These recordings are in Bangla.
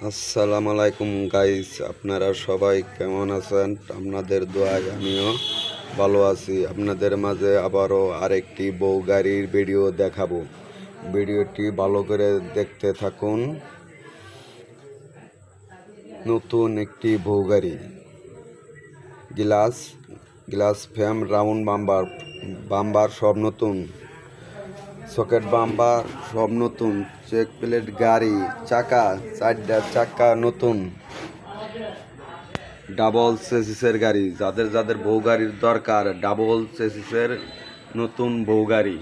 আসসালামু আলাইকুম গাইস, আপনারা সবাই কেমন আছেন? আপনাদের দোয়ায় আমিও ভালো আছি। আপনাদের মাঝে আবারও আরেকটি বউ গাড়ির ভিডিও দেখাবো। ভিডিওটি ভালো করে দেখতে থাকুন। নতুন একটি বউ গাড়ি, গ্লাস গ্লাস ফ্রেম, রাউন্ড বাম্বার সব নতুন, সকেট বাম্বার সব নতুন, চেক প্লেট গাড়ি, চাকা চারটা চাকা নতুন, ডাবল চেসিসের গাড়ি। যাদের যাদের বউ গাড়ির দরকার, ডাবল চেসিসের নতুন বউ গাড়ি।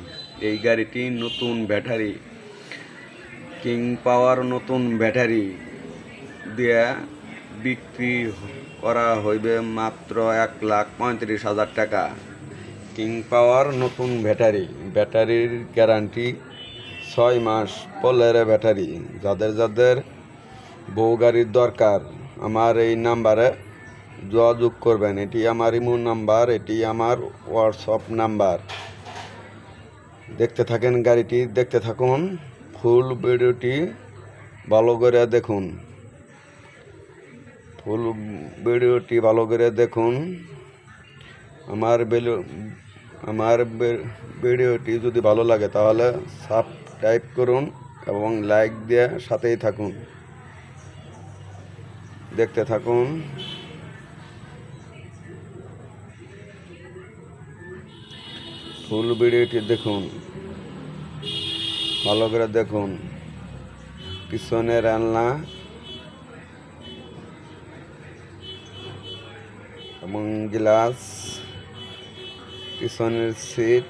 এই গাড়িটি নতুন ব্যাটারি, কিং পাওয়ার নতুন ব্যাটারি দিয়ে বিক্রি করা হইবে মাত্র 1,35,000 টাকা। কিং পাওয়ার নতুন ব্যাটারির গ্যারান্টি 6 মাস, পলের ব্যাটারি। যাদের যাদের বউ গাড়ির দরকার আমার এই নাম্বারে যোগাযোগ করবেন। এটি আমার ইমো নাম্বার, এটি আমার হোয়াটসঅ্যাপ নাম্বার। দেখতে থাকেন, গাড়িটি দেখতে থাকুন। ফুল ভিডিওটি ভালো করে দেখুন। আমার ভিডিওটি যদি ভালো লাগে তাহলে সাবস্ক্রাইব করুন এবং লাইক দিয়ে সাথেই থাকুন। দেখতে থাকুন। ফুল ভিডিওটি দেখুন, ভালো করে দেখুন। পিছনের আলনা এবং গ্লাস, পিছনের সিট,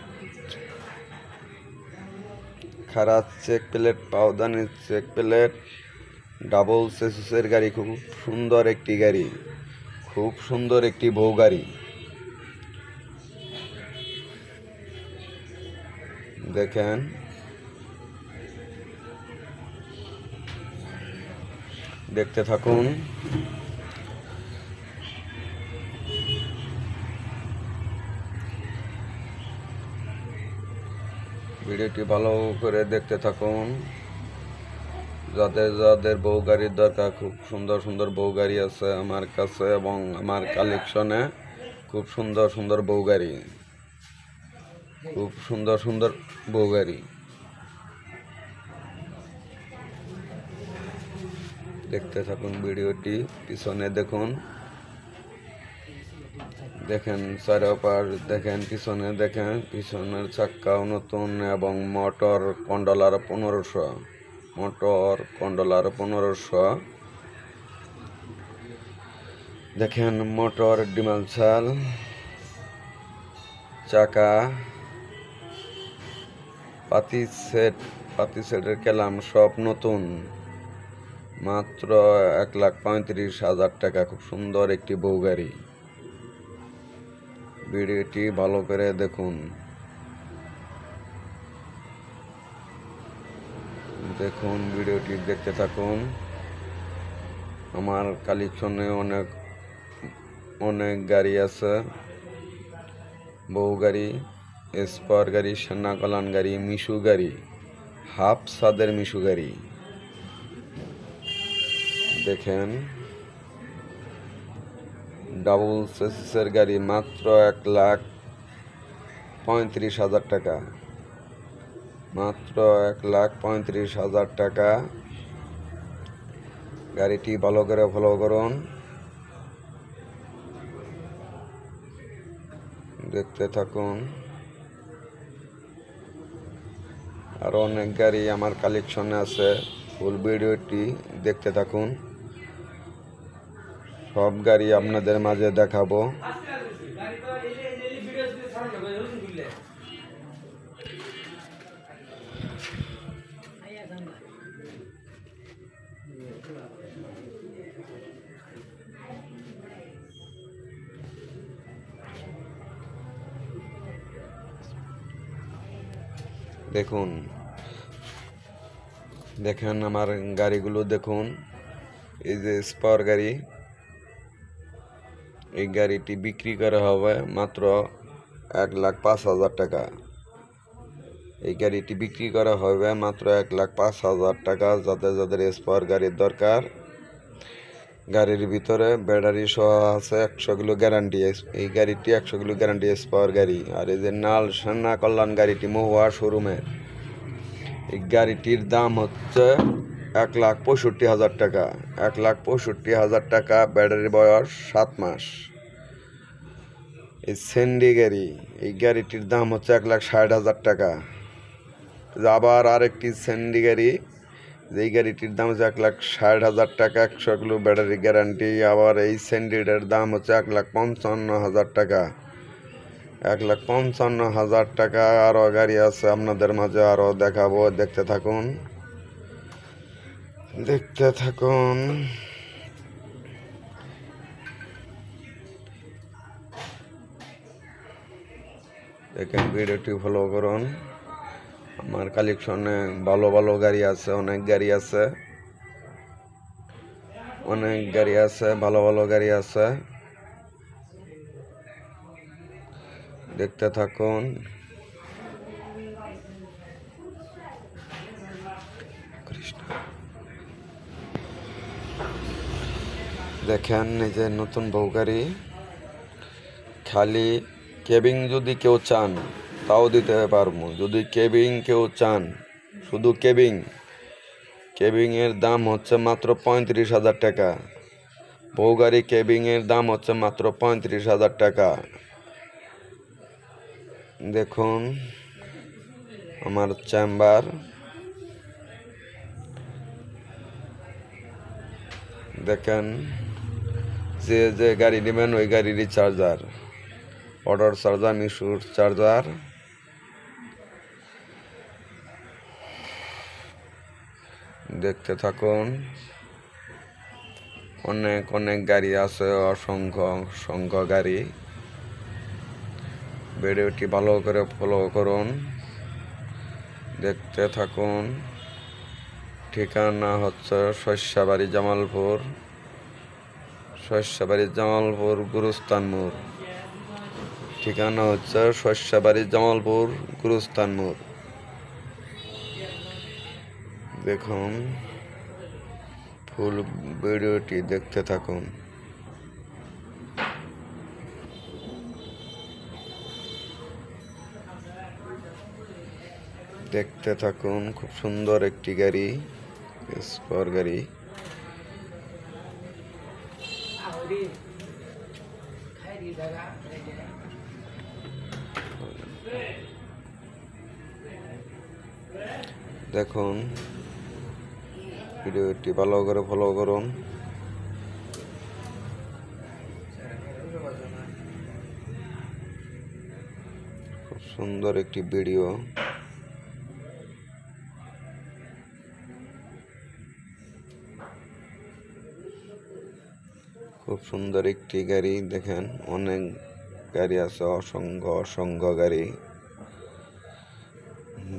খারাপ চেক প্লেট, পাউদানি চেক প্লেট, ডাবল চেসিসের গাড়ি। খুব সুন্দর একটি গাড়ি, খুব সুন্দর একটি বউ গাড়ি। দেখেন, দেখতে থাকুন। ভিডিওটি ভালো করে দেখতে থাকুন। যাদের যাদের বউ গাড়ির দরকার, খুব সুন্দর সুন্দর বউ গাড়ি আছে আমার কাছে এবং আমার কালেকশনে। খুব সুন্দর সুন্দর বউ গাড়ি, খুব সুন্দর সুন্দর বউ গাড়ি। দেখতে থাকুন ভিডিওটি। পিছনে দেখুন, দেখেন চারপাশ দেখেন, পিছনে দেখেন। পিছনের চাক্কাও নতুন এবং মোটর কন্ডলার 1500। দেখেন মোটর ডিমালসাল, চাকা, পাতি সেটের কেলাম সব নতুন, মাত্র 1,35,000 টাকা। খুব সুন্দর একটি বউ গাড়ি। ভিডিওটি ভালো করে দেখুন। ভিডিওটি দেখতে থাকুন। আমার কালেকশনে অনেক গাড়ি আছে। বউ গাড়ি, স্পার গাড়ি, সেনা কলান গাড়ি, মিশু গাড়ি, হাফ সাদের মিশু গাড়ি। দেখেন, ডাবল চেসিসের গাড়ি মাত্র 1,35,000 টাকা, মাত্র 1,35,000 টাকা। গাড়িটি ভালো করে ফলো করুন। দেখতে থাকুন। আরো অনেক গাড়ি আমার কালেকশনে আছে। ফুল ভিডিওটি দেখতে থাকুন। সব গাড়ি আপনাদের মাঝে দেখাবো। দেখেন আমার গাড়িগুলো দেখুন। এই যে স্পার গাড়ি, এই গাড়িটি বিক্রি করা হবে মাত্র 1,05,000 টাকা। এই গাড়িটি বিক্রি করা হবে মাত্র 1,05,000 টাকা। যাদের যাদের স্পার গাড়ির দরকার গাড়ির ভিতরে ব্যাটারি সহ আছে 100 কিলো গ্যারান্টি। এই গাড়িটি 100 কিলো গ্যারান্টি পাওয়ার গাড়ি। আর এই যে নালসান্না কল্যাণ গাড়িটি মহুয়া শোরুমের। এই গাড়িটির দাম হচ্ছে 1,65,000 টাকা। 1,65,000 টাকা। ব্যাটারির বয়স 7 মাস। এই সেন্ডি গাড়ি, এই গাড়িটির দাম হচ্ছে 1,60,000 টাকা। আবার আরেকটি সেন্ডি গাড়ি, যেই গাড়িটির দাম হচ্ছে 1,60,000 টাকা, 100 কিলো ব্যাটারি গ্যারান্টি। আবার এই সেন্ডিটার দাম হচ্ছে 1,55,000 টাকা। 1,55,000 টাকা। আরও গাড়ি আছে আপনাদের মাঝে, আরও দেখাবো। দেখতে থাকুন, দেখতে থাকুন। দেখেন, ভিডিওটি ফলো করুন। আমার কালেকশনে ভালো ভালো গাড়ি আছে, অনেক গাড়ি আছে, অনেক গাড়ি আছে, ভালো ভালো গাড়ি আছে। দেখতে থাকুন। দেখেন, এই যে নতুন বউ গাড়ি। খালি কেবিং যদি কেউ চান তাও দিতে পারবো। যদি কেবিং কেউ চান, শুধু কেবিংয়ের দাম হচ্ছে মাত্র 35,000 টাকা। বউ গাড়ি কেবিংয়ের দাম হচ্ছে মাত্র 35,000 টাকা। দেখুন আমার চেম্বার। দেখেন, যে যে গাড়ি নেবেন ওই গাড়িরই চার্জার, অর্ডার চার্জার, মিশুর চার্জার। দেখতে থাকুন। অনেক অনেক গাড়ি আছে, অসংখ্য অসংখ্য গাড়ি। ভিডিওটি ভালো করে ফলো করুন, দেখতে থাকুন। ঠিকানা হচ্ছে শস্যাবাড়ি জামালপুর, শস্যাবাড়ি জামালপুর গুরুস্থান মোড়। ঠিকানা হচ্ছে শস্যাবাড়ি জামালপুর গুরুস্থান মোড়। দেখুন, ফুল ভিডিওটি দেখতে থাকুন। দেখতে থাকুন। খুব সুন্দর একটি গাড়ি, স্পোর গাড়ি। দেখুন, ভিডিওটি ভালো করে ফলো করুন। খুব সুন্দর একটি ভিডিও। খুব সুন্দর একটি গাড়ি। দেখেন, অনেক গাড়ি আছে, অসংখ্য অসংখ্য গাড়ি।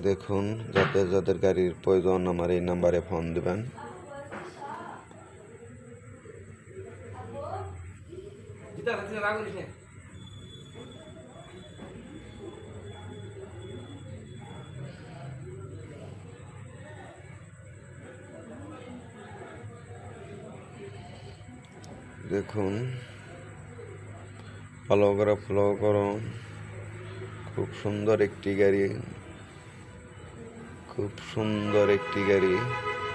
দেখুন, যাদের যাদের গাড়ির প্রয়োজন আমার এই নাম্বারে ফোন দিবেন। দেখুন, ভালো করে ফলো করুন। খুব সুন্দর একটি গাড়ি, খুব সুন্দর একটি গাড়ি।